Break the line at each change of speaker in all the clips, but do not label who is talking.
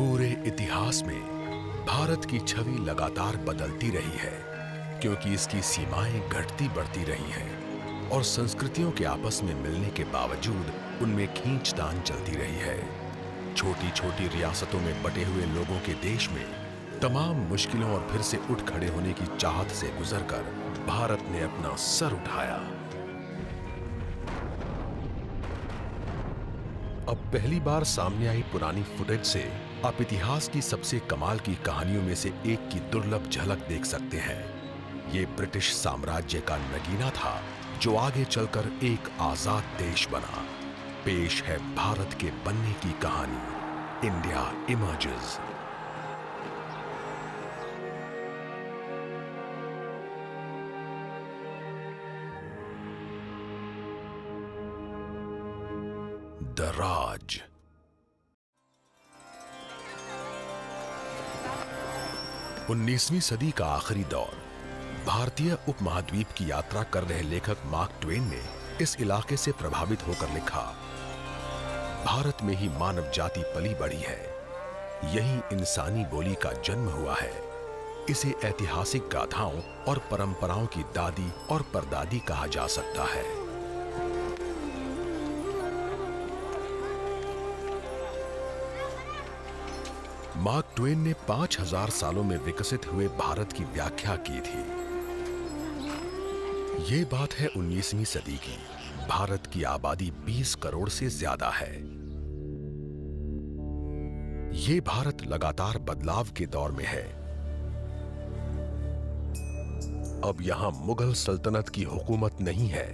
पूरे इतिहास में भारत की छवि लगातार बदलती रही है, क्योंकि इसकी सीमाएं घटती बढ़ती रही हैं और संस्कृतियों के आपस में मिलने के बावजूद उनमें खींचतान चलती रही है। छोटी छोटी रियासतों में बटे हुए लोगों के देश में तमाम मुश्किलों और फिर से उठ खड़े होने की चाहत से गुजरकर भारत ने अपना सर उठाया। अब पहली बार सामने आई पुरानी फुटेज से आप इतिहास की सबसे कमाल की कहानियों में से एक की दुर्लभ झलक देख सकते हैं। ये ब्रिटिश साम्राज्य का नगीना था जो आगे चलकर एक आजाद देश बना। पेश है भारत के बनने की कहानी, इंडिया इमर्जेस। द राज। उन्नीसवीं सदी का आखिरी दौर। भारतीय उपमहाद्वीप की यात्रा कर रहे लेखक मार्क ट्वेन ने इस इलाके से प्रभावित होकर लिखा, भारत में ही मानव जाति पली बढ़ी है, यही इंसानी बोली का जन्म हुआ है। इसे ऐतिहासिक गाथाओं और परंपराओं की दादी और परदादी कहा जा सकता है। मार्क ट्वेन ने 5000 सालों में विकसित हुए भारत की व्याख्या की थी। ये बात है 19वीं सदी की। भारत की आबादी 20 करोड़ से ज्यादा है। ये भारत लगातार बदलाव के दौर में है। अब यहां मुगल सल्तनत की हुकूमत नहीं है।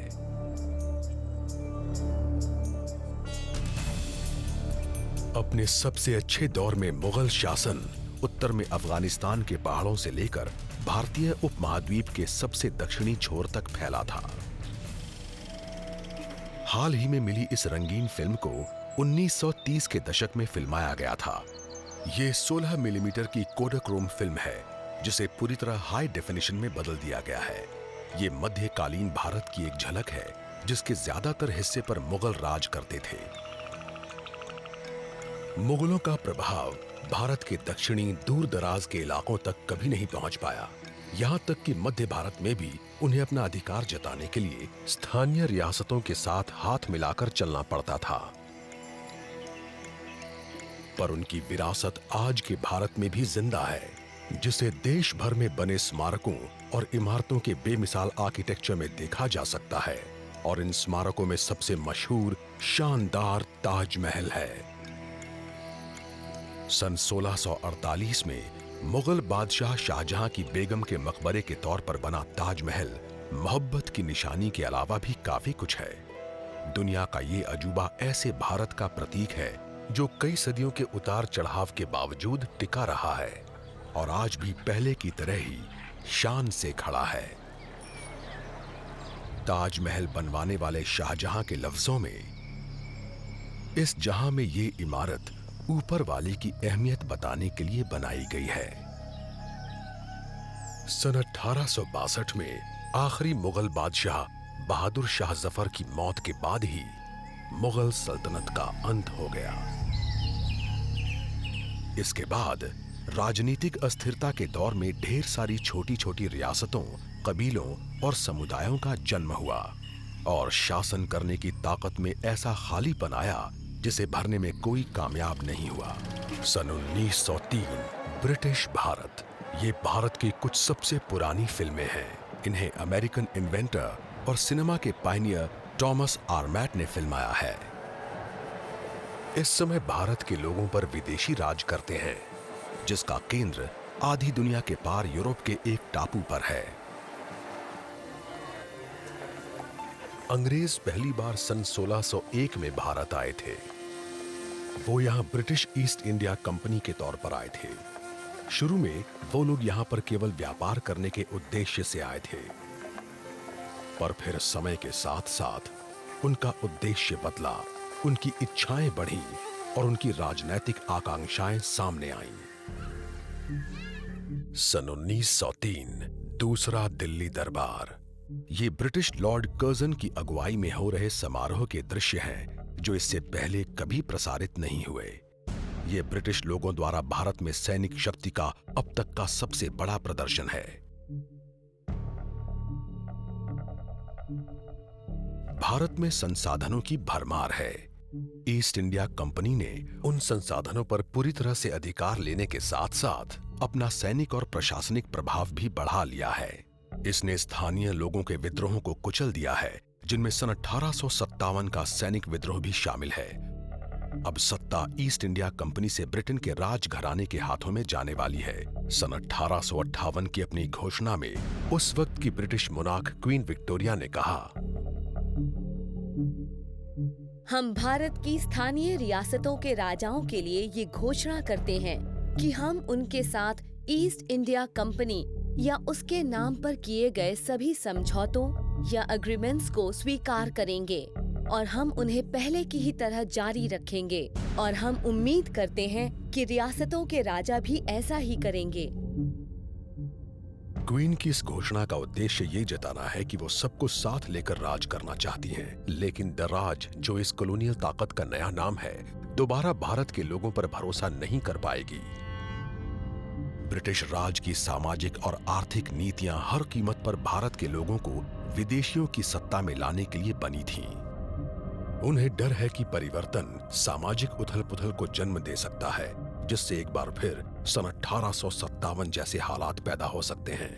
अपने सबसे अच्छे दौर में मुगल शासन उत्तर में अफगानिस्तान के पहाड़ों से लेकर भारतीय उपमहाद्वीप के सबसे दक्षिणी छोर तक फैला था। हाल ही में मिली इस रंगीन फिल्म को 1930 के दशक में फिल्माया गया था। ये 16 मिलीमीटर की कोडाक्रोम फिल्म है, जिसे पूरी तरह हाई डेफिनेशन में बदल दिया गया है। ये मध्यकालीन भारत की एक झलक है, जिसके ज्यादातर हिस्से पर मुगल राज करते थे। मुगलों का प्रभाव भारत के दक्षिणी दूर दराज के इलाकों तक कभी नहीं पहुंच पाया। यहां तक कि मध्य भारत में भी उन्हें अपना अधिकार जताने के लिए स्थानीय रियासतों के साथ हाथ मिलाकर चलना पड़ता था। पर उनकी विरासत आज के भारत में भी जिंदा है, जिसे देश भर में बने स्मारकों और इमारतों के बेमिसाल आर्किटेक्चर में देखा जा सकता है। और इन स्मारकों में सबसे मशहूर शानदार ताजमहल है। सन 1648 में मुगल बादशाह शाहजहां की बेगम के मकबरे के तौर पर बना ताजमहल मोहब्बत की निशानी के अलावा भी काफी कुछ है। दुनिया का ये अजूबा ऐसे भारत का प्रतीक है जो कई सदियों के उतार चढ़ाव के बावजूद टिका रहा है और आज भी पहले की तरह ही शान से खड़ा है। ताजमहल बनवाने वाले शाहजहां के लफ्जों में, इस जहां में ये इमारत ऊपर वाले की अहमियत बताने के लिए बनाई गई है। सन 1862 में आखिरी मुगल बादशाह बहादुर शाह जफर की मौत के बाद ही मुगल सल्तनत का अंत हो गया। इसके बाद राजनीतिक अस्थिरता के दौर में ढेर सारी छोटी छोटी रियासतों, कबीलों और समुदायों का जन्म हुआ और शासन करने की ताकत में ऐसा खालीपन आया जिसे भरने में कोई कामयाब नहीं हुआ। सन 1903 ब्रिटिश भारत। ये भारत की कुछ सबसे पुरानी फिल्में हैं। इन्हें अमेरिकन इन्वेंटर और सिनेमा के पायनियर थॉमस आर्मैट ने फिल्माया है। इस समय भारत के लोगों पर विदेशी राज करते हैं, जिसका केंद्र आधी दुनिया के पार यूरोप के एक टापू पर है। अंग्रेज पहली बार सन 1601 में भारत आए थे। वो यहां ब्रिटिश ईस्ट इंडिया कंपनी के तौर पर आए थे। शुरू में वो लोग यहां पर केवल व्यापार करने के उद्देश्य से आए थे, पर फिर समय के साथ साथ उनका उद्देश्य बदला, उनकी इच्छाएं बढ़ी और उनकी राजनैतिक आकांक्षाएं सामने आईं। सन 1903 दूसरा दिल्ली दरबार। ये ब्रिटिश लॉर्ड कर्जन की अगुवाई में हो रहे समारोह के दृश्य हैं जो इससे पहले कभी प्रसारित नहीं हुए। ये ब्रिटिश लोगों द्वारा भारत में सैनिक शक्ति का अब तक का सबसे बड़ा प्रदर्शन है। भारत में संसाधनों की भरमार है। ईस्ट इंडिया कंपनी ने उन संसाधनों पर पूरी तरह से अधिकार लेने के साथ साथ अपना सैनिक और प्रशासनिक प्रभाव भी बढ़ा लिया है। इसने स्थानीय लोगों के विद्रोहों को कुचल दिया है, जिनमें सन 1857 का सैनिक विद्रोह भी शामिल है। अब सत्ता ईस्ट इंडिया कंपनी से ब्रिटेन के राजघराने के हाथों में जाने वाली है। सन 1858 की अपनी घोषणा में उस वक्त की ब्रिटिश मोनार्क क्वीन विक्टोरिया ने कहा,
हम भारत की स्थानीय रियासतों के राजाओं के लिए ये घोषणा करते हैं कि हम उनके साथ ईस्ट इंडिया कंपनी या उसके नाम पर किए गए सभी समझौतों या एग्रीमेंट्स को स्वीकार करेंगे और हम उन्हें पहले की ही तरह जारी रखेंगे और हम उम्मीद करते हैं कि रियासतों के राजा भी ऐसा ही करेंगे।
क्वीन की इस घोषणा का उद्देश्य ये जताना है कि वो सबको साथ लेकर राज करना चाहती हैं, लेकिन दराज, जो इस कॉलोनियल ताकत का नया नाम है, दोबारा भारत के लोगों पर भरोसा नहीं कर पाएगी। ब्रिटिश राज की सामाजिक और आर्थिक नीतियां हर कीमत पर भारत के लोगों को विदेशियों की सत्ता में लाने के लिए बनी थीं। उन्हें डर है कि परिवर्तन सामाजिक उथल-पुथल को जन्म दे सकता है, जिससे एक बार फिर सन 1857 जैसे हालात पैदा हो सकते हैं।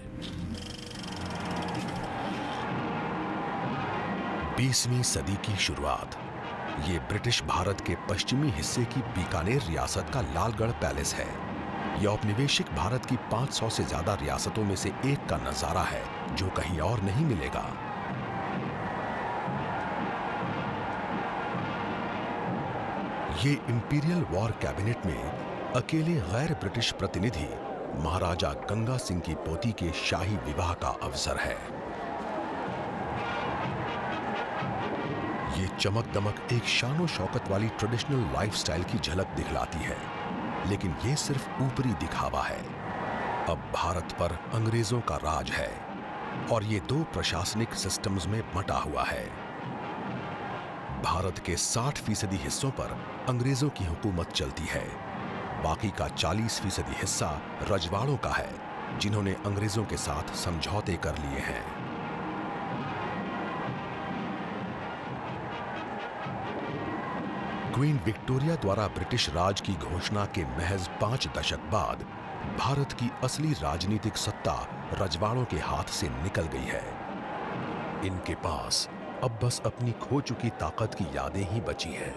20वीं सदी की शुरुआत। ये ब्रिटिश भारत के पश्चिमी हिस्से की बीकानेर रियासत का लालगढ़ पैलेस है। यह औपनिवेशिक भारत की 500 से ज्यादा रियासतों में से एक का नजारा है, जो कहीं और नहीं मिलेगा। ये इंपीरियल वॉर कैबिनेट में अकेले गैर ब्रिटिश प्रतिनिधि महाराजा गंगा सिंह की पोती के शाही विवाह का अवसर है। ये चमक दमक एक शानो शौकत वाली ट्रेडिशनल लाइफस्टाइल की झलक दिखलाती है, लेकिन ये सिर्फ ऊपरी दिखावा है। अब भारत पर अंग्रेजों का राज है और ये दो प्रशासनिक सिस्टम्स में बंटा हुआ है। भारत के 60% हिस्सों पर अंग्रेजों की हुकूमत चलती है। बाकी का 40% हिस्सा रजवाड़ों का है, जिन्होंने अंग्रेजों के साथ समझौते कर लिए हैं। क्वीन विक्टोरिया द्वारा ब्रिटिश राज की घोषणा के महज 5 दशक बाद भारत की असली राजनीतिक सत्ता रजवाड़ों के हाथ से निकल गई है। इनके पास अब बस अपनी खो चुकी ताकत की यादें ही बची हैं।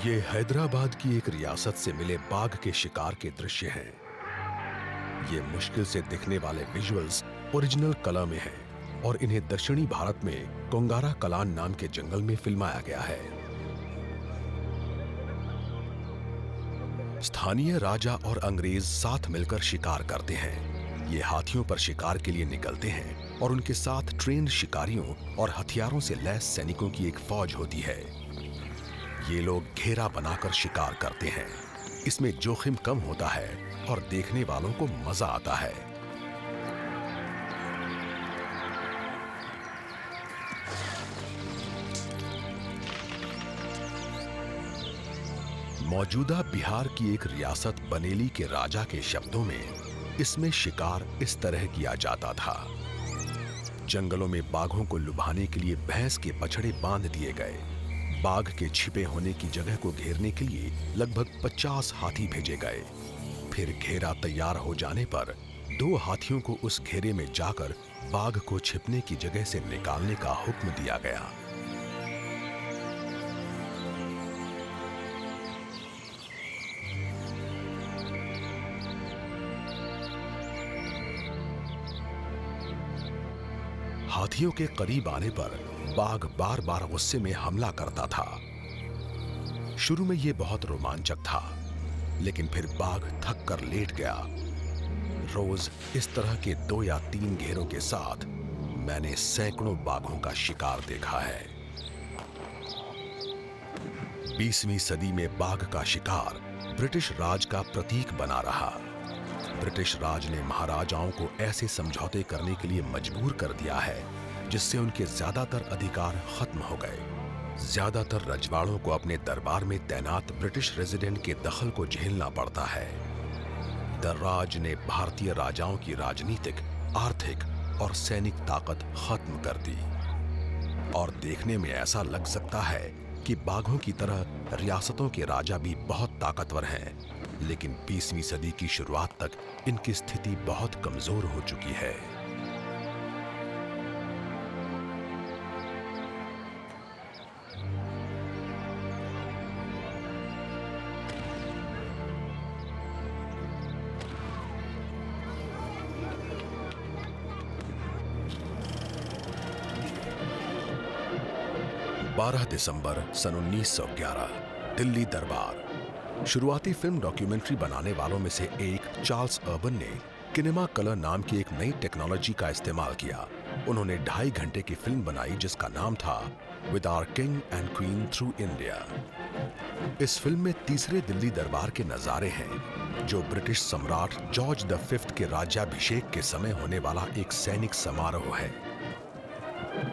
ये हैदराबाद की एक रियासत से मिले बाघ के शिकार के दृश्य हैं। ये मुश्किल से दिखने वाले विजुअल्स ओरिजिनल कला में हैं और इन्हें दक्षिणी भारत में कोंगारा कलान नाम के जंगल में फिल्माया गया है। स्थानीय राजा और अंग्रेज साथ मिलकर शिकार करते हैं। ये हाथियों पर शिकार के लिए निकलते हैं और उनके साथ ट्रेन्ड शिकारियों और हथियारों से लैस सैनिकों की एक फौज होती है। ये लोग घेरा बनाकर शिकार करते हैं। इसमें जोखिम कम होता है और देखने वालों को मजा आता है। मौजूदा बिहार की एक रियासत बनेली के राजा के शब्दों में इसमें शिकार इस तरह किया जाता था। जंगलों में बाघों को लुभाने के लिए भैंस के बछड़े बांध दिए गए। बाघ के छिपे होने की जगह को घेरने के लिए लगभग 50 हाथी भेजे गए। फिर घेरा तैयार हो जाने पर 2 हाथियों को उस घेरे में जाकर बाघ को छिपने की जगह से निकालने का हुक्म दिया गया। हाथियों के करीब आने पर बाघ बार बार गुस्से में हमला करता था। शुरू में यह बहुत रोमांचक था, लेकिन फिर बाघ थक कर लेट गया। रोज इस तरह के 2 या 3 घेरों के साथ मैंने सैकड़ों बाघों का शिकार देखा है। 20वीं सदी में बाघ का शिकार ब्रिटिश राज का प्रतीक बना रहा। ब्रिटिश राज ने महाराजाओं को ऐसे समझौते करने के लिए मजबूर कर दिया है जिससे उनके ज्यादातर अधिकार खत्म हो गए। ज्यादातर रजवाड़ों को अपने दरबार में तैनात ब्रिटिश रेजिडेंट के दखल को झेलना पड़ता है। दर्राज ने भारतीय राजाओं की राजनीतिक, आर्थिक और सैनिक ताकत खत्म कर दी और देखने में ऐसा लग सकता है कि बाघों की तरह रियासतों के राजा भी बहुत ताकतवर हैं, लेकिन 20वीं सदी की शुरुआत तक इनकी स्थिति बहुत कमजोर हो चुकी है। दिसंबर सन 1911, दिल्ली दरबार। शुरुआती फिल्म डॉक्यूमेंट्री बनाने वालों में से एक चार्ल्स अर्बन ने किनेमा कलर नाम की एक नई टेक्नोलॉजी का इस्तेमाल किया। उन्होंने 2.5 घंटे की फिल्म बनाई जिसका नाम था with our king and queen through India. इस फिल्म में तीसरे दिल्ली दरबार के नजारे हैं जो ब्रिटिश सम्राट जॉर्ज V के राज्याभिषेक के समय होने वाला एक सैनिक समारोह है।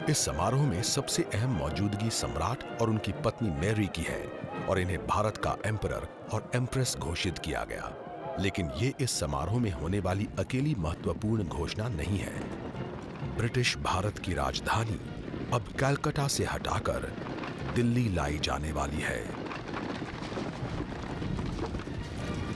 इस समारोह में सबसे अहम मौजूदगी सम्राट और उनकी पत्नी मैरी की है और इन्हें भारत का एम्परर और एम्प्रेस घोषित किया गया। लेकिन ये इस समारोह में होने वाली अकेली महत्वपूर्ण घोषणा नहीं है। ब्रिटिश भारत की राजधानी अब कलकत्ता से हटाकर दिल्ली लाई जाने वाली है।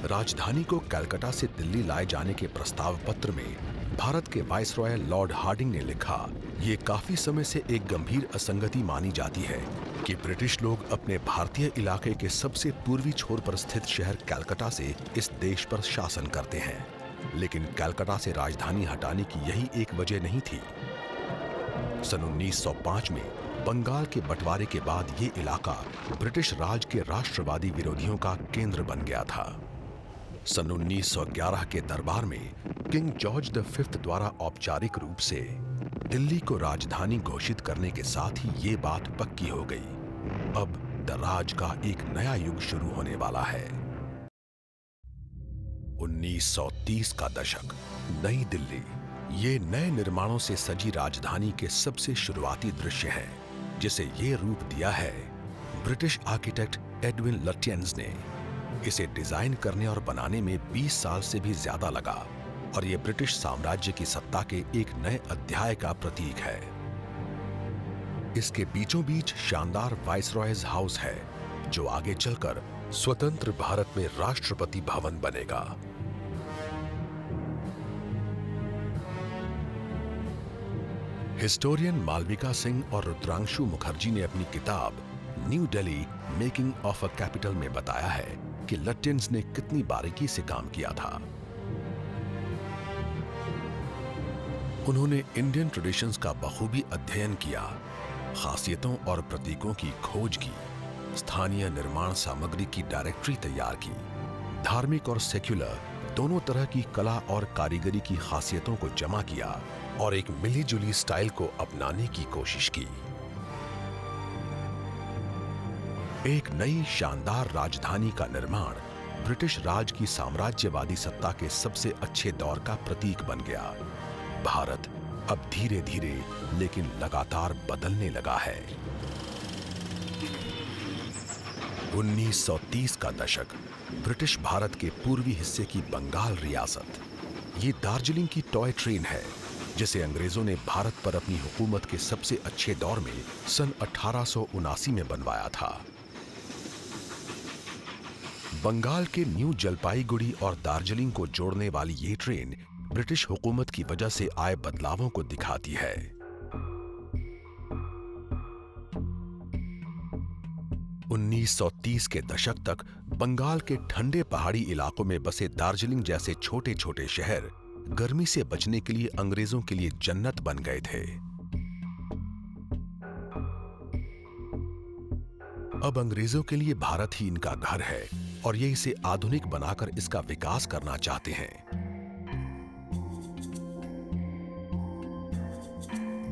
राजधानी को कलकत्ता से दिल्ली लाए जाने के प्रस्ताव पत्र में भारत के वाइसरॉय लॉर्ड हार्डिंग ने लिखा, ये काफी समय से एक गंभीर असंगति मानी जाती है कि ब्रिटिश लोग अपने भारतीय इलाके के सबसे पूर्वी छोर पर स्थित शहर कलकत्ता से इस देश पर शासन करते हैं, लेकिन कलकत्ता से राजधानी हटाने की यही एक वजह नहीं थी। सन 1905 में बंगाल के बंटवारे के बाद ये इलाका ब्रिटिश राज के राष्ट्रवादी विरोधियों का केंद्र बन गया था। सन 1911 के दरबार में किंग जॉर्ज V द्वारा औपचारिक रूप से दिल्ली को राजधानी घोषित करने के साथ ही ये बात पक्की हो गई। अब दर्राज का एक नया युग शुरू होने वाला है। 1930 का दशक, नई दिल्ली। ये नए निर्माणों से सजी राजधानी के सबसे शुरुआती दृश्य है, जिसे ये रूप दिया है ब्रिटिश आर्किटेक्ट एडविन लुटियंस ने। इसे डिजाइन करने और बनाने में 20 साल से भी ज्यादा लगा और ये ब्रिटिश साम्राज्य की सत्ता के एक नए अध्याय का प्रतीक है। इसके बीचों बीच शानदार वाइसरॉयज हाउस है जो आगे चलकर स्वतंत्र भारत में राष्ट्रपति भवन बनेगा। हिस्टोरियन मालविका सिंह और रुद्रांशु मुखर्जी ने अपनी किताब new Delhi making of a capital में बताया है कि लुटियंस ने कितनी बारीकी से काम किया था। उन्होंने इंडियन ट्रेडिशंस का बखूबी अध्ययन किया, खासियतों और प्रतीकों की खोज की, स्थानीय निर्माण सामग्री की डायरेक्टरी तैयार की, धार्मिक और सेक्युलर दोनों तरह की कला और कारीगरी की खासियतों को जमा किया और एक मिली-जुली स्टाइल को अपनाने की कोशिश की। एक नई शानदार राजधानी का निर्माण ब्रिटिश राज की साम्राज्यवादी सत्ता के सबसे अच्छे दौर का प्रतीक बन गया। भारत अब धीरे धीरे लेकिन लगातार बदलने लगा है। 1930 का दशक, ब्रिटिश भारत के पूर्वी हिस्से की बंगाल रियासत। ये दार्जिलिंग की टॉय ट्रेन है जिसे अंग्रेजों ने भारत पर अपनी हुकूमत के सबसे अच्छे दौर में सन 1879 में बनवाया था। बंगाल के न्यू जलपाईगुड़ी और दार्जिलिंग को जोड़ने वाली ये ट्रेन ब्रिटिश हुकूमत की वजह से आए बदलावों को दिखाती है। उन्नीस 1930 के दशक तक बंगाल के ठंडे पहाड़ी इलाकों में बसे दार्जिलिंग जैसे छोटे छोटे शहर गर्मी से बचने के लिए अंग्रेजों के लिए जन्नत बन गए थे। अब अंग्रेजों के लिए भारत ही इनका घर है और ये इसे आधुनिक बनाकर इसका विकास करना चाहते हैं।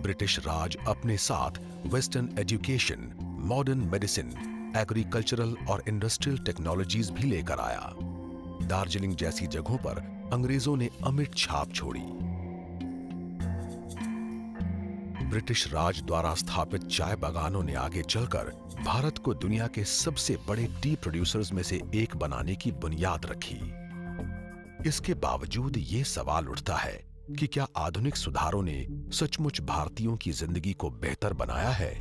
ब्रिटिश राज अपने साथ western education, modern medicine, agricultural और इंडस्ट्रियल टेक्नोलॉजीज भी लेकर आया। दार्जिलिंग जैसी जगहों पर अंग्रेजों ने अमिट छाप छोड़ी। ब्रिटिश राज द्वारा स्थापित चाय बागानों ने आगे चलकर भारत को दुनिया के सबसे बड़े टी प्रोड्यूसर्स में से एक बनाने की बुनियाद रखी। इसके बावजूद ये सवाल उठता है कि क्या आधुनिक सुधारों ने सचमुच भारतीयों की जिंदगी को बेहतर बनाया है?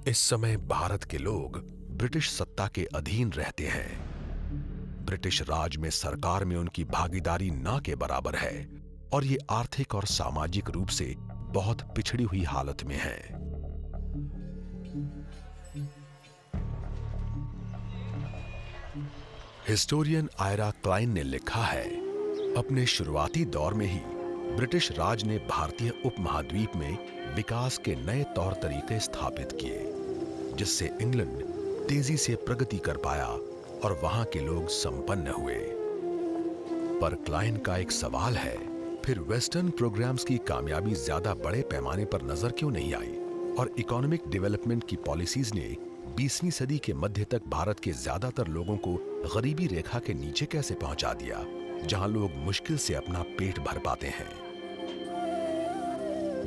इस समय भारत के लोग ब्रिटिश सत्ता के अधीन रहते हैं। ब्रिटिश राज में सरकार में उनकी भागीदारी ना के बराबर है और ये आर्थिक और सामाजिक रूप से बहुत पिछड़ी हुई हालत में है। हिस्टोरियन आयरा क्लाइन ने लिखा है, अपने शुरुआती दौर में ही ब्रिटिश राज ने भारतीय उपमहाद्वीप में विकास के नए तौर तरीके स्थापित किए, जिससे इंग्लैंड तेजी से प्रगति कर पाया और वहां के लोग संपन्न हुए। पर क्लाइन का एक सवाल है, फिर वेस्टर्न प्रोग्राम्स की कामयाबी ज्यादा बड़े पैमाने पर नजर क्यों नहीं आई और इकोनॉमिक डेवलपमेंट की पॉलिसीज ने 20वीं सदी के मध्य तक भारत के ज्यादातर लोगों को गरीबी रेखा के नीचे कैसे पहुंचा दिया, जहां लोग मुश्किल से अपना पेट भर पाते हैं।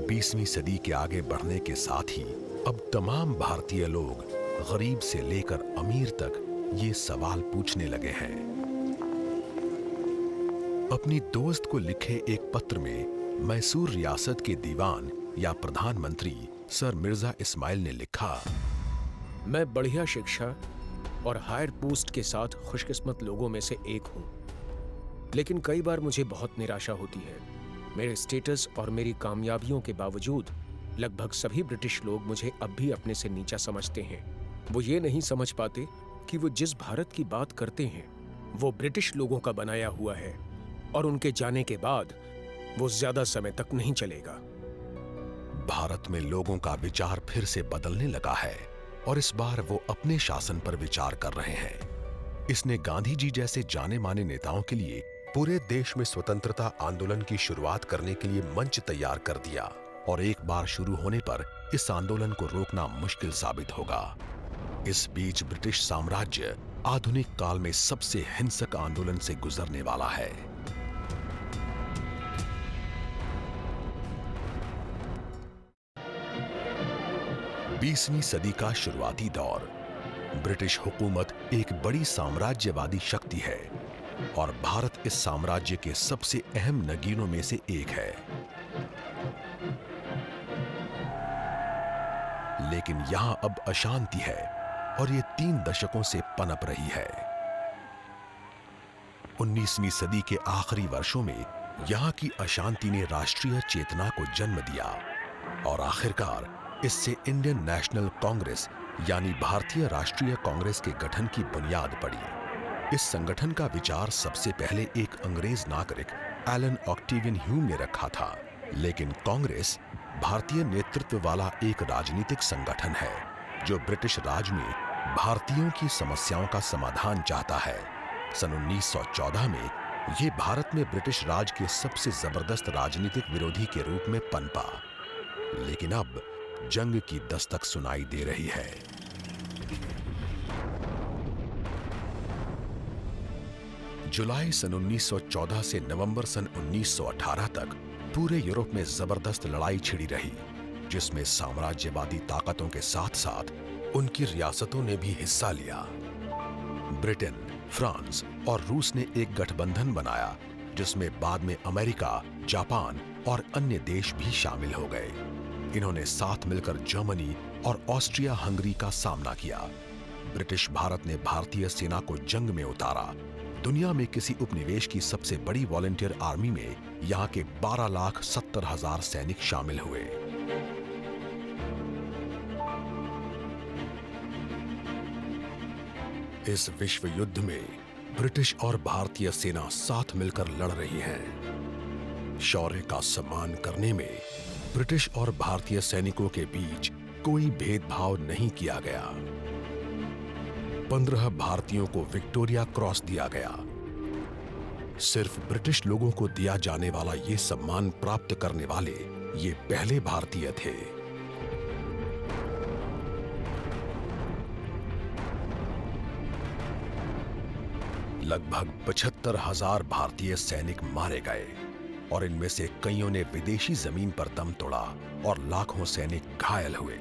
20वीं सदी के आगे बढ़ने के साथ ही अब तमाम भारतीय लोग गरीब से लेकर अमीर तक ये सवाल पूछने लगे हैं। अपनी दोस्त को लिखे एक पत्र में मैसूर रियासत के दीवान या प्रधानमंत्री सर मिर्जा इस्माइल ने लिखा,
मैं बढ़िया शिक्षा और हायर पोस्ट के साथ खुशकिस्मत लोगों में से एक हूं, लेकिन कई बार मुझे बहुत निराशा होती है। मेरे स्टेटस और मेरी कामयाबियों के बावजूद लगभग सभी ब्रिटिश लोग मुझे अब भी अपने से नीचा समझते हैं। वो ये नहीं समझ पाते कि वो जिस भारत की बात करते हैं वो ब्रिटिश लोगों का बनाया हुआ है और उनके जाने के बाद वो ज्यादा समय तक नहीं चलेगा।
भारत में लोगों का विचार फिर से बदलने लगा है और इस बार वो अपने शासन पर विचार कर रहे हैं। इसने गांधी जी जैसे जाने माने नेताओं के लिए पूरे देश में स्वतंत्रता आंदोलन की शुरुआत करने के लिए मंच तैयार कर दिया और एक बार शुरू होने पर इस आंदोलन को रोकना मुश्किल साबित होगा। इस बीच ब्रिटिश साम्राज्य आधुनिक काल में सबसे हिंसक आंदोलन से गुजरने वाला है। बीसवीं सदी का शुरुआती दौर। ब्रिटिश हुकूमत एक बड़ी साम्राज्यवादी शक्ति है और भारत इस साम्राज्य के सबसे अहम नगीनों में से एक है। लेकिन यहां अब अशांति है और ये 3 दशकों से पनप रही है। 19वीं सदी के आखिरी वर्षों में यहां की अशांति ने राष्ट्रीय चेतना को जन्म दिया और आखिरकार इससे इंडियन नेशनल कांग्रेस यानी भारतीय राष्ट्रीय कांग्रेस के गठन की बुनियाद पड़ी। इस संगठन का विचार सबसे पहले एक अंग्रेज नागरिक एलन ऑक्टेवियन ह्यूम ने रखा था, लेकिन कांग्रेस भारतीय नेतृत्व वाला एक राजनीतिक संगठन है जो ब्रिटिश राज में भारतीयों की समस्याओं का समाधान चाहता है। सन 1914 में ये भारत में ब्रिटिश राज के सबसे जबरदस्त राजनीतिक विरोधी के रूप में पनपा, लेकिन अब जंग की दस्तक सुनाई दे रही है। जुलाई सन 1914 से नवंबर सन 1918 तक पूरे यूरोप में जबरदस्त लड़ाई छिड़ी रही, जिसमें साम्राज्यवादी ताकतों के साथ साथ उनकी रियासतों ने भी हिस्सा लिया। ब्रिटेन, फ्रांस और रूस ने एक गठबंधन बनाया, जिसमें बाद में अमेरिका, जापान और अन्य देश भी शामिल हो गए। इन्होंने साथ मिलकर जर्मनी और ऑस्ट्रिया हंगरी का सामना किया। ब्रिटिश भारत ने भारतीय सेना को जंग में उतारा। दुनिया में किसी उपनिवेश की सबसे बड़ी वॉलंटियर आर्मी में यहाँ के 12,70,000 सैनिक शामिल हुए। इस विश्व युद्ध में ब्रिटिश और भारतीय सेना साथ मिलकर लड़ रही है। शौर्य का सम्मान करने में ब्रिटिश और भारतीय सैनिकों के बीच कोई भेदभाव नहीं किया गया। 15 भारतीयों को विक्टोरिया क्रॉस दिया गया। सिर्फ ब्रिटिश लोगों को दिया जाने वाला ये सम्मान प्राप्त करने वाले ये पहले भारतीय थे। लगभग 75,000 भारतीय सैनिक मारे गए और इनमें से कईयों ने विदेशी जमीन पर दम तोड़ा और लाखों सैनिक घायल हुए।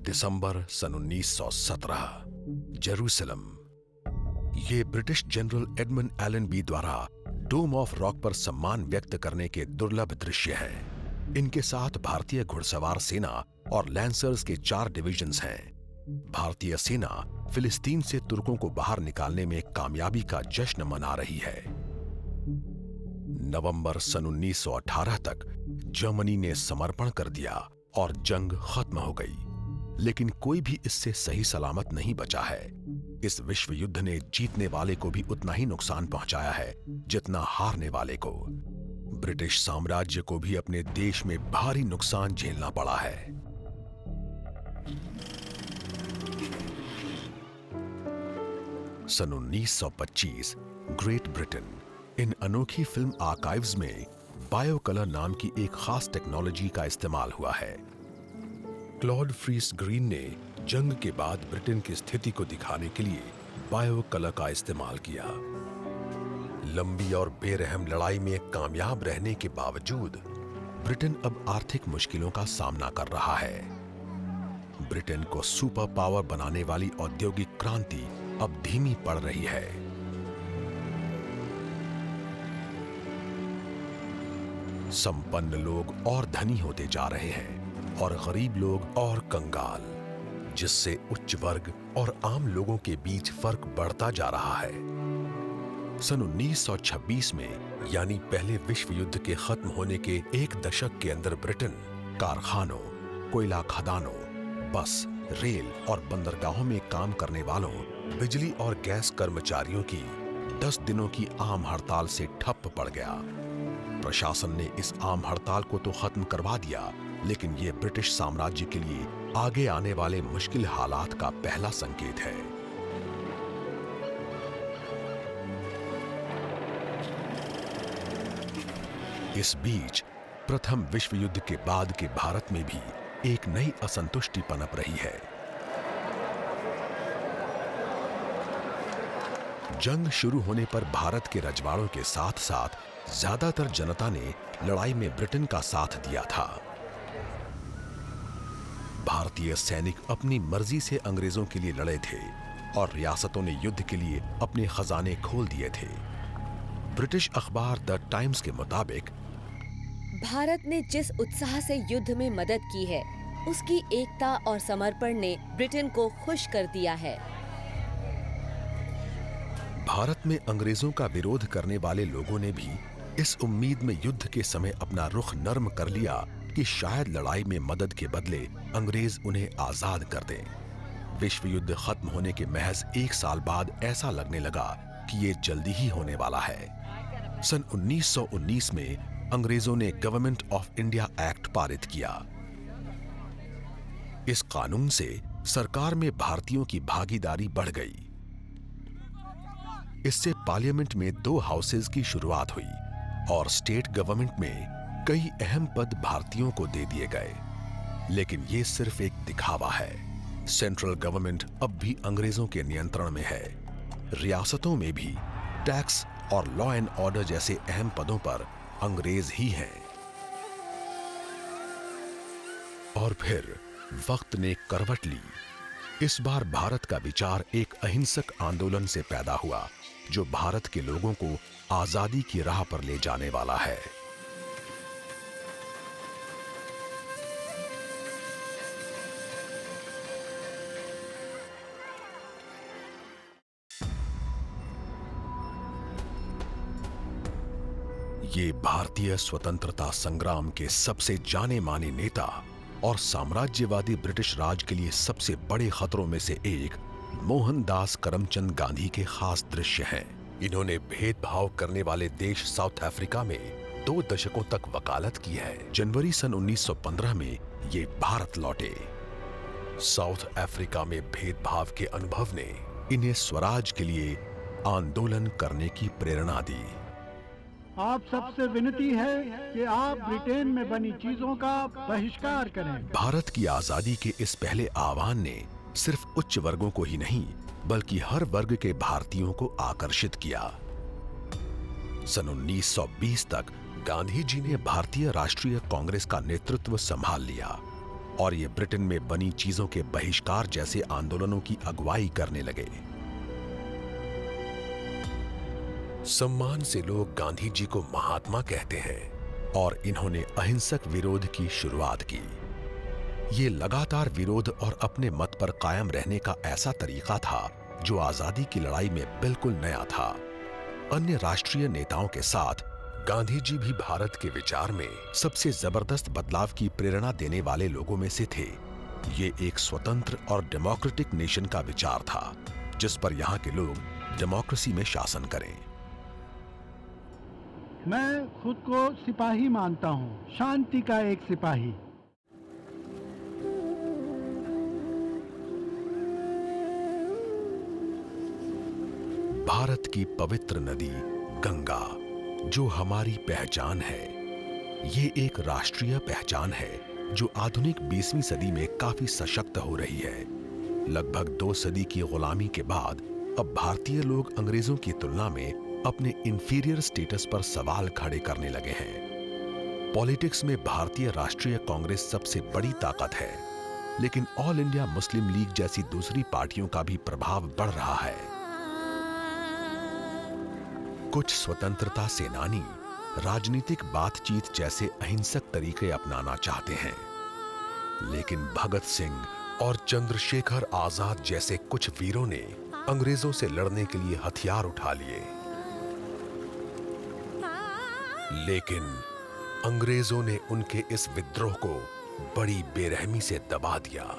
दिसंबर सन 1917, जेरूसलम। ये ब्रिटिश जनरल एडमंड एलनबी द्वारा डोम ऑफ रॉक पर सम्मान व्यक्त करने के दुर्लभ दृश्य हैं। इनके साथ भारतीय घुड़सवार सेना और लैंसर्स के 4 डिविजन्स हैं। भारतीय सेना फिलिस्तीन से तुर्कों को बाहर निकालने में कामयाबी का जश्न मना रही है। नवंबर सन 1918 तक जर्मनी ने समर्पण कर दिया और जंग खत्म हो गई, लेकिन कोई भी इससे सही सलामत नहीं बचा है। इस विश्व युद्ध ने जीतने वाले को भी उतना ही नुकसान पहुंचाया है जितना हारने वाले को। ब्रिटिश साम्राज्य को भी अपने देश में भारी नुकसान झेलना पड़ा है। सन 1925 ग्रेट ब्रिटेन। इन अनोखी फिल्म आर्काइव्स में बायोकलर नाम की एक खास टेक्नोलॉजी का इस्तेमाल हुआ है। क्लॉड फ्रीस ग्रीन ने जंग के बाद ब्रिटेन की स्थिति को दिखाने के लिए बायोकलर का इस्तेमाल किया। लंबी और बेरहम लड़ाई में कामयाब रहने के बावजूद ब्रिटेन अब आर्थिक मुश्किलों का सामना कर रहा है। ब्रिटेन को सुपर पावर बनाने वाली औद्योगिक क्रांति अब धीमी पड़ रही है। संपन्न लोग और धनी होते जा रहे हैं और गरीब लोग और कंगाल, जिससे उच्च वर्ग और आम लोगों के बीच फर्क बढ़ता जा रहा है। सन 1926 में, यानी पहले विश्व युद्ध के खत्म होने के 1 दशक के अंदर ब्रिटेन कारखानों, कोयला खदानों, बस, रेल और बंदरगाहों में काम करने वालों, बिजली और गैस कर्मचारियों की 10 दिनों की आम हड़ताल से ठप पड़ गया। प्रशासन ने इस आम हड़ताल को तो खत्म करवा दिया, लेकिन ये ब्रिटिश साम्राज्य के लिए आगे आने वाले मुश्किल हालात का पहला संकेत है। इस बीच प्रथम विश्व युद्ध के बाद के भारत में भी एक नई असंतुष्टि पनप रही है। जंग शुरू होने पर भारत के रजवाड़ों के साथ साथ ज्यादातर जनता ने लड़ाई में ब्रिटेन का साथ दिया था। भारतीय सैनिक अपनी मर्जी से अंग्रेजों के लिए लड़े थे और रियासतों ने युद्ध के लिए अपने खजाने खोल दिए थे। ब्रिटिश अखबार द टाइम्स के मुताबिक
भारत ने जिस उत्साह से युद्ध में मदद की है, उसकी एकता और समर्पण ने ब्रिटेन को खुश कर दिया है।
भारत में अंग्रेजों का विरोध करने वाले लोगों ने भी इस उम्मीद में युद्ध के समय अपना रुख नर्म कर लिया कि शायद लड़ाई में मदद के बदले अंग्रेज उन्हें आजाद कर दें। विश्व युद्ध खत्म होने के महज 1 साल बाद ऐसा लगने लगा कि ये जल्दी ही होने वाला है। सन 1919 में अंग्रेजों ने गवर्नमेंट ऑफ इंडिया एक्ट पारित किया। इस कानून से सरकार में भारतीयों की भागीदारी बढ़ गई। इससे पार्लियामेंट में 2 हाउसेज की शुरुआत हुई और स्टेट गवर्नमेंट में कई अहम पद भारतीयों को दे दिए गए। लेकिन ये सिर्फ एक दिखावा है। सेंट्रल गवर्नमेंट अब भी अंग्रेजों के नियंत्रण में है। रियासतों में भी टैक्स और लॉ एंड ऑर्डर जैसे अहम पदों पर अंग्रेज ही हैं। और फिर वक्त ने करवट ली। इस बार भारत का विचार एक अहिंसक आंदोलन से पैदा हुआ, जो भारत के लोगों को आजादी की राह पर ले जाने वाला है। ये भारतीय स्वतंत्रता संग्राम के सबसे जाने माने नेता और साम्राज्यवादी ब्रिटिश राज के लिए सबसे बड़े खतरों में से एक मोहनदास करमचंद गांधी के खास दृश्य हैं। इन्होंने भेदभाव करने वाले देश साउथ अफ्रीका में 2 दशकों तक वकालत की है। जनवरी सन 1915 में ये भारत लौटे। साउथ अफ्रीका में भेदभाव के अनुभव ने इन्हें स्वराज के लिए आंदोलन करने की प्रेरणा दी।
आप सबसे विनती है कि आप ब्रिटेन में बनी चीजों का बहिष्कार करें।
भारत की आजादी के इस पहले आह्वान ने सिर्फ उच्च वर्गों को ही नहीं बल्कि हर वर्ग के भारतीयों को आकर्षित किया। सन 1920 तक गांधी जी ने भारतीय राष्ट्रीय कांग्रेस का नेतृत्व संभाल लिया और ये ब्रिटेन में बनी चीजों के बहिष्कार जैसे आंदोलनों की अगुवाई करने लगे। सम्मान से लोग गांधी जी को महात्मा कहते हैं और इन्होंने अहिंसक विरोध की शुरुआत की। ये लगातार विरोध और अपने मत पर कायम रहने का ऐसा तरीका था जो आजादी की लड़ाई में बिल्कुल नया था। अन्य राष्ट्रीय नेताओं के साथ गांधी जी भी भारत के विचार में सबसे जबरदस्त बदलाव की प्रेरणा देने वाले लोगों में से थे। ये एक स्वतंत्र और डेमोक्रेटिक नेशन का विचार था जिस पर यहाँ के लोग डेमोक्रेसी में शासन करें।
मैं खुद को सिपाही मानता हूँ, शांति का एक सिपाही।
भारत की पवित्र नदी गंगा जो हमारी पहचान है, ये एक राष्ट्रीय पहचान है जो आधुनिक 20वीं सदी में काफी सशक्त हो रही है। लगभग 2 सदी की गुलामी के बाद अब भारतीय लोग अंग्रेजों की तुलना में अपने इंफीरियर स्टेटस पर सवाल खड़े करने लगे हैं। पॉलिटिक्स में भारतीय राष्ट्रीय कांग्रेस सबसे बड़ी ताकत है, लेकिन ऑल इंडिया मुस्लिम लीग जैसी दूसरी पार्टियों का भी प्रभाव बढ़ रहा है। कुछ स्वतंत्रता सेनानी राजनीतिक बातचीत जैसे अहिंसक तरीके अपनाना चाहते हैं, लेकिन भगत सिंह और चंद्रशेखर आजाद जैसे कुछ वीरों ने अंग्रेजों से लड़ने के लिए हथियार उठा लिए। लेकिन अंग्रेजों ने उनके इस विद्रोह को बड़ी बेरहमी से दबा दिया।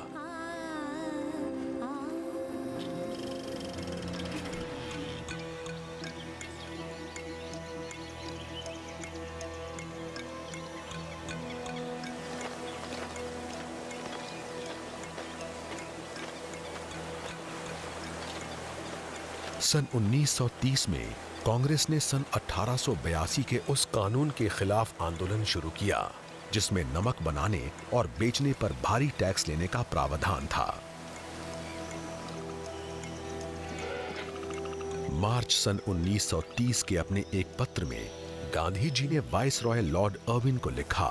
सन 1930 में कांग्रेस ने सन 1882 के उस कानून के खिलाफ आंदोलन शुरू किया जिसमें नमक बनाने और बेचने पर भारी टैक्स लेने का प्रावधान था। मार्च सन 1930 के अपने एक पत्र में गांधी जी ने वाइसरॉय लॉर्ड अर्विन को लिखा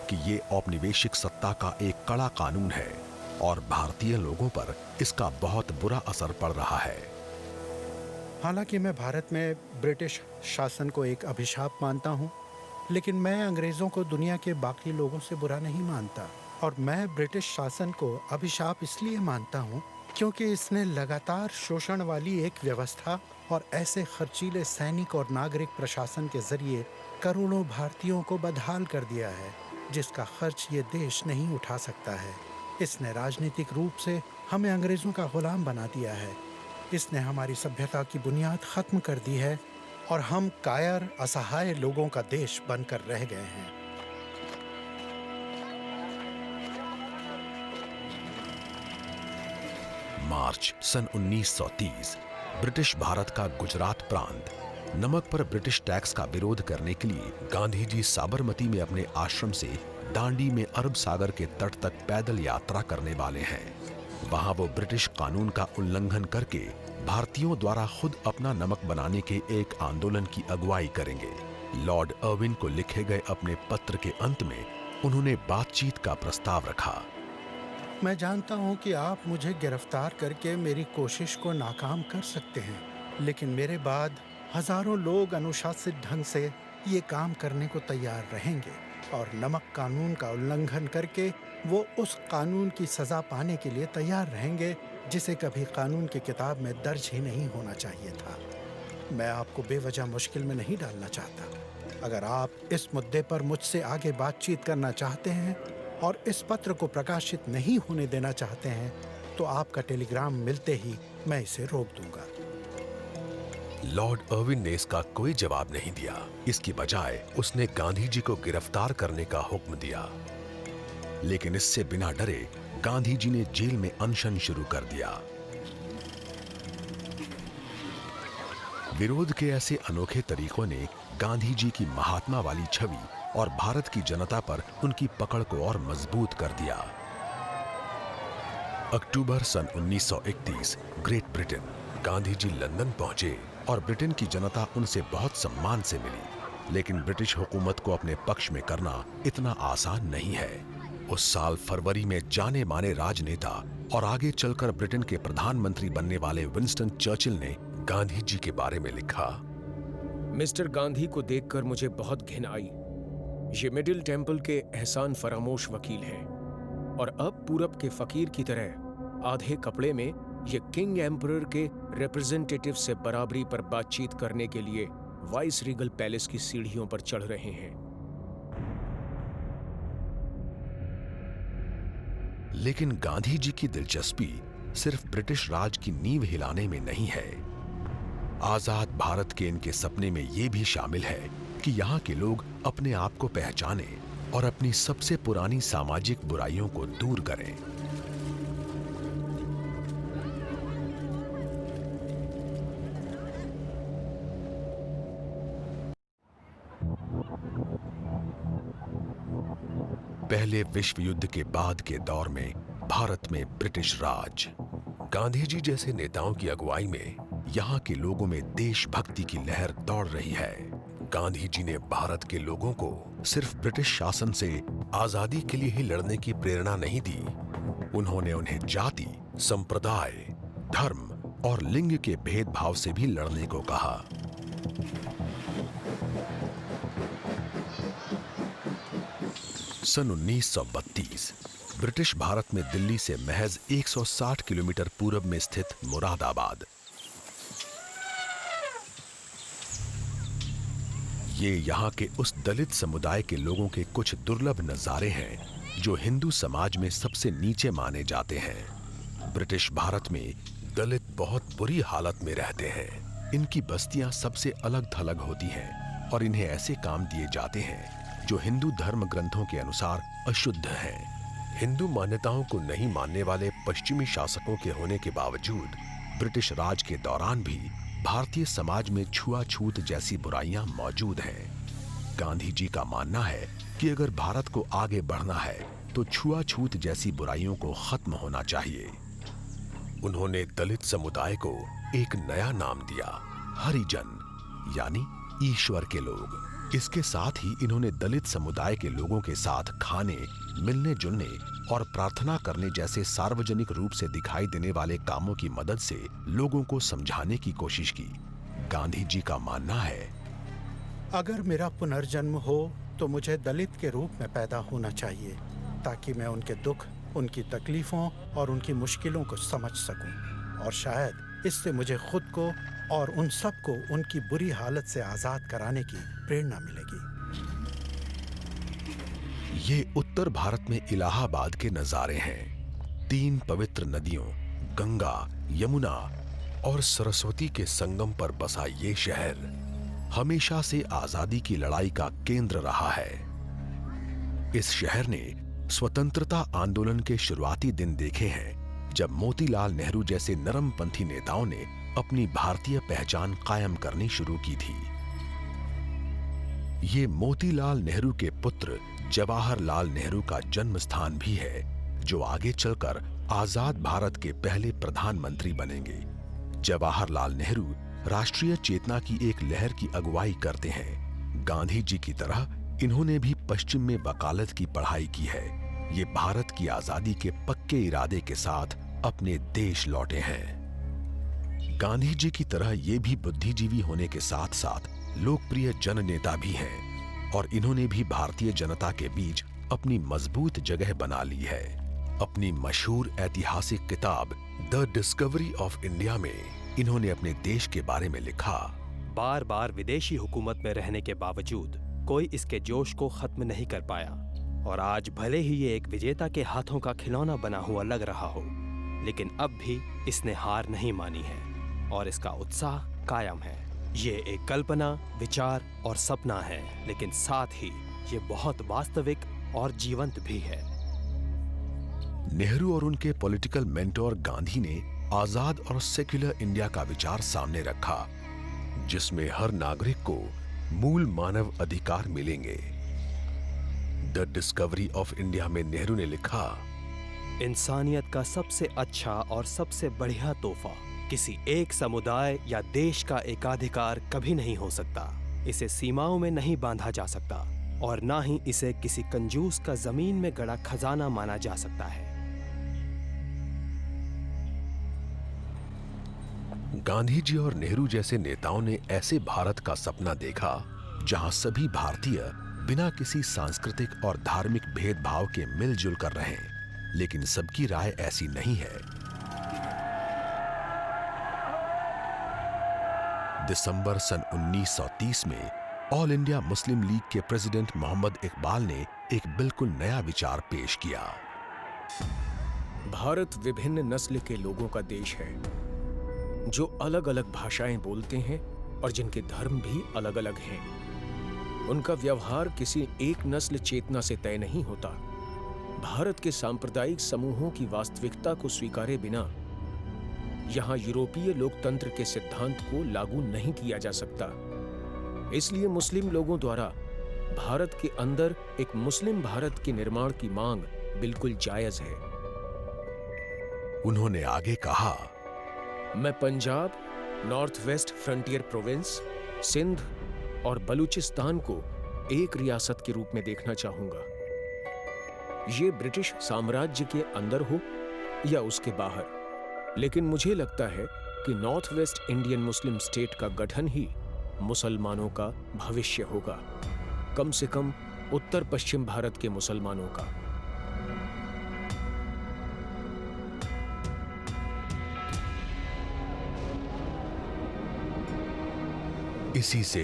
कि ये औपनिवेशिक सत्ता का एक कड़ा कानून है और भारतीय लोगों पर इसका बहुत बुरा असर पड़ रहा है।
हालांकि मैं भारत में ब्रिटिश शासन को एक अभिशाप मानता हूं, लेकिन मैं अंग्रेज़ों को दुनिया के बाकी लोगों से बुरा नहीं मानता। और मैं ब्रिटिश शासन को अभिशाप इसलिए मानता हूं क्योंकि इसने लगातार शोषण वाली एक व्यवस्था और ऐसे खर्चीले सैनिक और नागरिक प्रशासन के जरिए करोड़ों भारतीयों को बदहाल कर दिया है, जिसका खर्च ये देश नहीं उठा सकता है। इसने राजनीतिक रूप से हमें अंग्रेज़ों का गुलाम बना दिया है। इसने हमारी सभ्यता की बुनियाद खत्म कर दी है और हम कायर असहाय लोगों का देश बनकर रह गए हैं।
मार्च सन 1930 ब्रिटिश भारत का गुजरात प्रांत नमक पर ब्रिटिश टैक्स का विरोध करने के लिए गांधी जी साबरमती में अपने आश्रम से दांडी में अरब सागर के तट तक पैदल यात्रा करने वाले हैं। वहां वो ब्रिटिश कानून का उल्लंघन करके भारतीयों द्वारा खुद अपना नमक बनाने के एक आंदोलन की अगुवाई करेंगे। लॉर्ड अर्विन को लिखे गए अपने पत्र के अंत में उन्होंने बातचीत का प्रस्ताव रखा।
मैं जानता हूं कि आप मुझे गिरफ्तार करके मेरी कोशिश को नाकाम कर सकते हैं, लेकिन मेरे बाद हजारों लोग अनुशासित ढंग से ये काम करने को तैयार रहेंगे और नमक कानून का उल्लंघन करके वो उस कानून की सजा पाने के लिए तैयार रहेंगे जिसे कभी कानून की किताब में दर्ज ही नहीं होना चाहिए था। मैं आपको बेवजह मुश्किल में नहीं डालना चाहता। अगर आप इस मुद्दे पर मुझसे आगे बातचीत करना चाहते हैं और इस पत्र को प्रकाशित नहीं होने देना चाहते हैं, तो आपका टेलीग्राम मिलते ही मैं इसे रोक दूंगा।
लॉर्ड अर्विन ने इसका कोई जवाब नहीं दिया। इसकी बजाय उसने गांधी जी को गिरफ्तार करने का हुक्म दिया, लेकिन इससे बिना डरे गांधी जी ने जेल में अनशन शुरू कर दिया। विरोध के ऐसे अनोखे तरीकों ने गांधी जी की महात्मा वाली छवि और भारत की जनता पर उनकी पकड़ को और मजबूत कर दिया। अक्टूबर सन 1931 great Britain. Gandhi ji London पहुंचे और ब्रिटेन की जनता उनसे बहुत सम्मान से मिली, लेकिन ब्रिटिश हुकूमत को अपने पक्ष में करना इतना आसान नहीं है। उस साल फरवरी में जाने माने राजनेता और आगे चलकर ब्रिटेन के प्रधानमंत्री बनने वाले विंस्टन चर्चिल ने गांधी जी के बारे में लिखा।
मिस्टर गांधी को देखकर मुझे बहुत घिन आई। ये मिडिल टेम्पल के एहसान फरामोश वकील हैं और अब पूरब के फकीर की तरह आधे कपड़े में ये किंग एम्परर के रिप्रेजेंटेटिव से बराबरी पर बातचीत करने के लिए वाइस रीगल पैलेस की सीढ़ियों पर चढ़ रहे हैं।
लेकिन गांधी जी की दिलचस्पी सिर्फ ब्रिटिश राज की नींव हिलाने में नहीं है। आजाद भारत के इनके सपने में यह भी शामिल है कि यहाँ के लोग अपने आप को पहचानें और अपनी सबसे पुरानी सामाजिक बुराइयों को दूर करें। पहले विश्व युद्ध के बाद के दौर में भारत में ब्रिटिश राज। गांधी जी जैसे नेताओं की अगुवाई में यहाँ के लोगों में देशभक्ति की लहर दौड़ रही है। गांधी जी ने भारत के लोगों को सिर्फ ब्रिटिश शासन से आजादी के लिए ही लड़ने की प्रेरणा नहीं दी, उन्होंने उन्हें जाति, संप्रदाय, धर्म और लिंग के भेदभाव से भी लड़ने को कहा। सन 1932 ब्रिटिश भारत में दिल्ली से महज 160 किलोमीटर पूरब में स्थित मुरादाबाद। ये यहाँ के उस दलित समुदाय के लोगों के कुछ दुर्लभ नजारे हैं जो हिंदू समाज में सबसे नीचे माने जाते हैं। ब्रिटिश भारत में दलित बहुत बुरी हालत में रहते हैं। इनकी बस्तियां सबसे अलग थलग होती हैं और इन्हें ऐसे काम दिए जाते हैं जो हिंदू धर्म ग्रंथों के अनुसार अशुद्ध हैं। हिंदू मान्यताओं को नहीं मानने वाले पश्चिमी शासकों के होने के बावजूद ब्रिटिश राज के दौरान भी भारतीय समाज में छुआछूत जैसी बुराइयां मौजूद हैं। गांधी जी का मानना है कि अगर भारत को आगे बढ़ना है तो छुआछूत जैसी बुराइयों को खत्म होना चाहिए। उन्होंने दलित समुदाय को एक नया नाम दिया, हरिजन, यानी ईश्वर के लोग। इसके साथ ही इन्होंने दलित समुदाय के लोगों के साथ खाने, मिलने जुलने और प्रार्थना करने जैसे सार्वजनिक रूप से दिखाई देने वाले कामों की मदद से लोगों को समझाने की कोशिश की। गांधी जी का मानना है,
अगर मेरा पुनर्जन्म हो तो मुझे दलित के रूप में पैदा होना चाहिए ताकि मैं उनके दुख, उनकी तकलीफों और उनकी मुश्किलों को समझ सकूं और शायद इससे मुझे खुद को और उन सबको उनकी बुरी हालत से आजाद कराने की प्रेरणा मिलेगी।
ये उत्तर भारत में इलाहाबाद के नजारे हैं। 3 पवित्र नदियों गंगा, यमुना और सरस्वती के संगम पर बसा ये शहर हमेशा से आजादी की लड़ाई का केंद्र रहा है। इस शहर ने स्वतंत्रता आंदोलन के शुरुआती दिन देखे हैं जब मोतीलाल नेहरू जैसे नरमपंथी नेताओं ने अपनी भारतीय पहचान कायम करनी शुरू की थी। ये मोतीलाल नेहरू के पुत्र जवाहरलाल नेहरू का जन्म स्थान भी है जो आगे चलकर आजाद भारत के पहले प्रधानमंत्री बनेंगे। जवाहरलाल नेहरू राष्ट्रीय चेतना की एक लहर की अगुवाई करते हैं। गांधी जी की तरह इन्होंने भी पश्चिम में वकालत की पढ़ाई की है। ये भारत की आजादी के पक्के इरादे के साथ अपने देश लौटे हैं। गांधी जी की तरह ये भी बुद्धिजीवी होने के साथ साथ लोकप्रिय जननेता भी हैं और इन्होंने भी भारतीय जनता के बीच अपनी मजबूत जगह बना ली है। अपनी मशहूर ऐतिहासिक किताब द डिस्कवरी ऑफ इंडिया में इन्होंने अपने देश के बारे में लिखा,
बार बार विदेशी हुकूमत में रहने के बावजूद कोई इसके जोश को खत्म नहीं कर पाया और आज भले ही ये एक विजेता के हाथों का खिलौना बना हुआ लग रहा हो, लेकिन अब भी इसने हार नहीं मानी है और इसका उत्साह कायम है। ये एक कल्पना, विचार और सपना है, लेकिन साथ ही ये बहुत वास्तविक और जीवंत भी है।
नेहरू और उनके पॉलिटिकल मेंटोर गांधी ने आजाद और सेक्युलर इंडिया का विचार सामने रखा, जिसमें हर नागरिक को मूल मानव अधिकार मिलेंगे। द डिस्कवरी ऑफ इंडिया में नेहरू ने लिखा,
इंसानियत का सबसे अच्छा और सबसे बढ़िया तोहफा किसी एक समुदाय या देश का एकाधिकार कभी नहीं हो सकता। इसे सीमाओं में नहीं बांधा जा सकता और ना ही इसे किसी कंजूस का जमीन में गड़ा खजाना माना जा सकता है।
गांधी जी और नेहरू जैसे नेताओं ने ऐसे भारत का सपना देखा जहां सभी भारतीय बिना किसी सांस्कृतिक और धार्मिक भेदभाव के मिलजुल कर रहें, लेकिन सबकी राय ऐसी नहीं है। दिसंबर सन 1930 में ऑल इंडिया मुस्लिम लीग के प्रेसिडेंट मोहम्मद इकबाल ने एक बिल्कुल नया विचार पेश किया।
भारत विभिन्न नस्ल के लोगों का देश है जो अलग अलग भाषाएं बोलते हैं और जिनके धर्म भी अलग अलग हैं। उनका व्यवहार किसी एक नस्ल चेतना से तय नहीं होता। भारत के सांप्रदायिक समूहों की वास्तविकता को स्वीकारे बिना यहां यूरोपीय लोकतंत्र के सिद्धांत को लागू नहीं किया जा सकता। इसलिए मुस्लिम लोगों द्वारा भारत के अंदर एक मुस्लिम भारत के निर्माण की मांग बिल्कुल जायज है।
उन्होंने आगे कहा,
मैं Punjab, north west frontier province, Sindh और बलूचिस्तान को एक रियासत के रूप में देखना चाहूंगा। ये ब्रिटिश साम्राज्य के अंदर हो या उसके बाहर, लेकिन मुझे लगता है कि north West Indian Muslim state का गठन ही मुसलमानों का भविष्य होगा, कम से कम उत्तर पश्चिम भारत के मुसलमानों का।
इसी से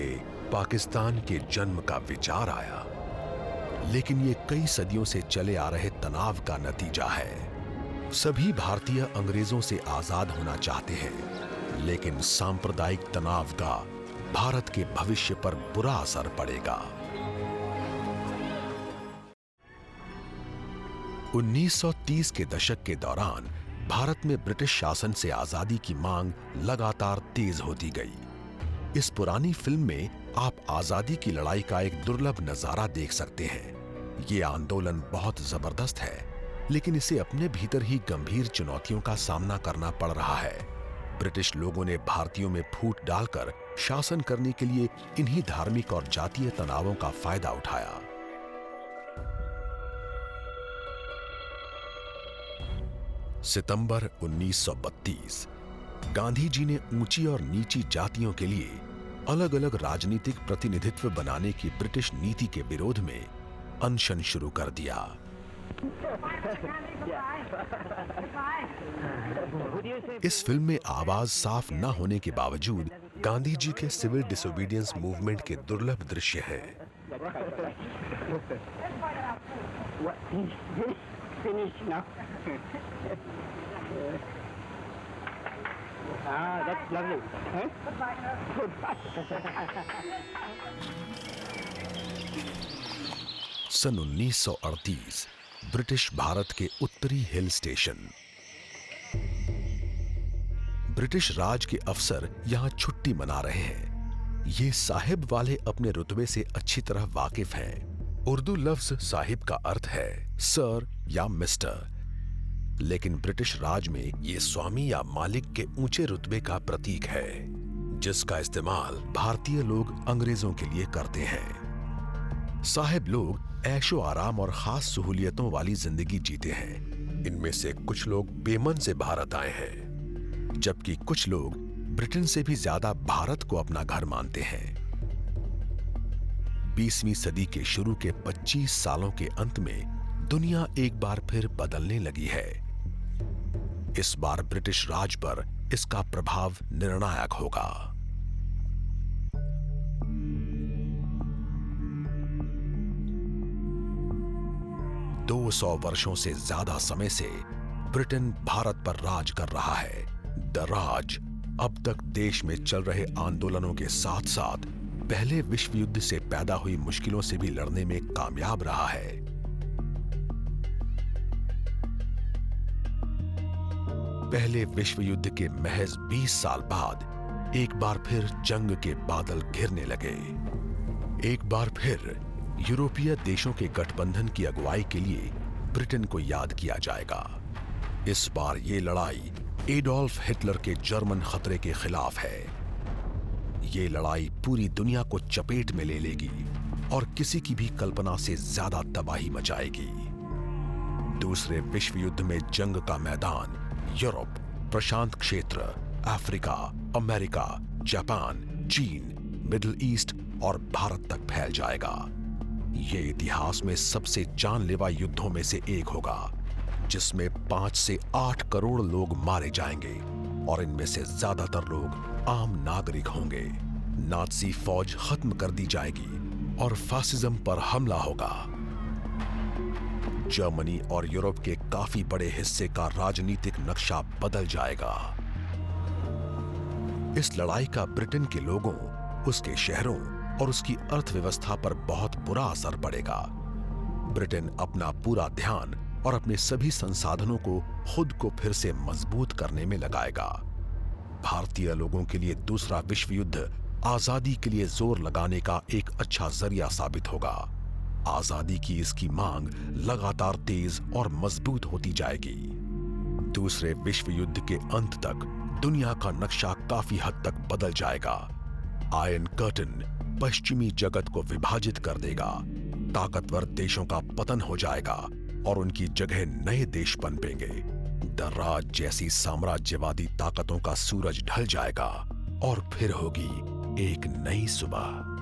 पाकिस्तान के जन्म का विचार आया, लेकिन ये कई सदियों से चले आ रहे तनाव का नतीजा है। सभी भारतीय अंग्रेजों से आजाद होना चाहते हैं, लेकिन सांप्रदायिक तनाव का भारत के भविष्य पर बुरा असर पड़ेगा। 1930 के दशक के दौरान भारत में ब्रिटिश शासन से आजादी की मांग लगातार तेज होती गई। इस पुरानी फिल्म में आप आजादी की लड़ाई का एक दुर्लभ नजारा देख सकते हैं। ये आंदोलन बहुत जबरदस्त है, लेकिन इसे अपने भीतर ही गंभीर चुनौतियों का सामना करना पड़ रहा है। ब्रिटिश लोगों ने भारतीयों में फूट डालकर शासन करने के लिए इन्हीं धार्मिक और जातीय तनावों का फायदा उठाया। सितंबर 1932 गांधी जी ने ऊंची और नीची जातियों के लिए अलग अलग राजनीतिक प्रतिनिधित्व बनाने की ब्रिटिश नीति के विरोध में अनशन शुरू कर दिया। इस फिल्म में आवाज साफ न होने के बावजूद गांधी जी के सिविल डिसोबीडियंस मूवमेंट के दुर्लभ दृश्य हैं।
That's lovely. Huh?
सन 1938 ब्रिटिश भारत के उत्तरी हिल स्टेशन। ब्रिटिश राज के अफसर यहां छुट्टी मना रहे हैं। ये साहिब वाले अपने रुतबे से अच्छी तरह वाकिफ हैं। उर्दू लफ्ज साहिब का अर्थ है सर या मिस्टर, लेकिन ब्रिटिश राज में ये स्वामी या मालिक के ऊंचे रुतबे का प्रतीक है, जिसका इस्तेमाल भारतीय लोग अंग्रेजों के लिए करते हैं। साहिब लोग ऐशो आराम और खास सहूलियतों वाली जिंदगी जीते हैं। इनमें से कुछ लोग बेमन से भारत आए हैं, जबकि कुछ लोग ब्रिटेन से भी ज्यादा भारत को अपना घर मानते हैं। 20वीं सदी के शुरू के 25 सालों के अंत में दुनिया एक बार फिर बदलने लगी है। इस बार ब्रिटिश राज पर इसका प्रभाव निर्णायक होगा। 200 वर्षों से ज्यादा समय से ब्रिटेन भारत पर राज कर रहा है। द राज अब तक देश में चल रहे आंदोलनों के साथ साथ पहले विश्व युद्ध से पैदा हुई मुश्किलों से भी लड़ने में कामयाब रहा है। पहले विश्व युद्ध के महज 20 साल बाद एक बार फिर जंग के बादल घिरने लगे। एक बार फिर यूरोपीय देशों के गठबंधन की अगुवाई के लिए ब्रिटेन को याद किया जाएगा। इस बार ये लड़ाई एडोल्फ हिटलर के जर्मन खतरे के खिलाफ है। ये लड़ाई पूरी दुनिया को चपेट में ले लेगी और किसी की भी कल्पना से ज्यादा तबाही मचाएगी। दूसरे विश्व युद्ध में जंग का मैदान यूरोप, प्रशांत क्षेत्र, अफ्रीका, अमेरिका, जापान, चीन, मिडिल ईस्ट और भारत तक फैल जाएगा। ये इतिहास में सबसे जानलेवा युद्धों में से एक होगा, जिसमें 5 से 8 करोड़ लोग मारे जाएंगे और इनमें से ज्यादातर लोग आम नागरिक होंगे। नाज़ी फौज खत्म कर दी जाएगी और फासिज्म पर हमला होगा। जर्मनी और यूरोप के काफी बड़े हिस्से का राजनीतिक नक्शा बदल जाएगा। इस लड़ाई का ब्रिटेन के लोगों, उसके शहरों और उसकी अर्थव्यवस्था पर बहुत बुरा असर पड़ेगा। ब्रिटेन अपना पूरा ध्यान और अपने सभी संसाधनों को खुद को फिर से मजबूत करने में लगाएगा। भारतीय लोगों के लिए दूसरा विश्व युद्ध आजादी के लिए जोर लगाने का एक अच्छा जरिया साबित होगा। आजादी की इसकी मांग लगातार तेज और मजबूत होती जाएगी। दूसरे विश्व युद्ध के अंत तक दुनिया का नक्शा काफी हद तक बदल जाएगा। आयरन कर्टन पश्चिमी जगत को विभाजित कर देगा। ताकतवर देशों का पतन हो जाएगा और उनकी जगह नए देश पनपेंगे। दर्राज जैसी साम्राज्यवादी ताकतों का सूरज ढल जाएगा और फिर होगी एक नई सुबह।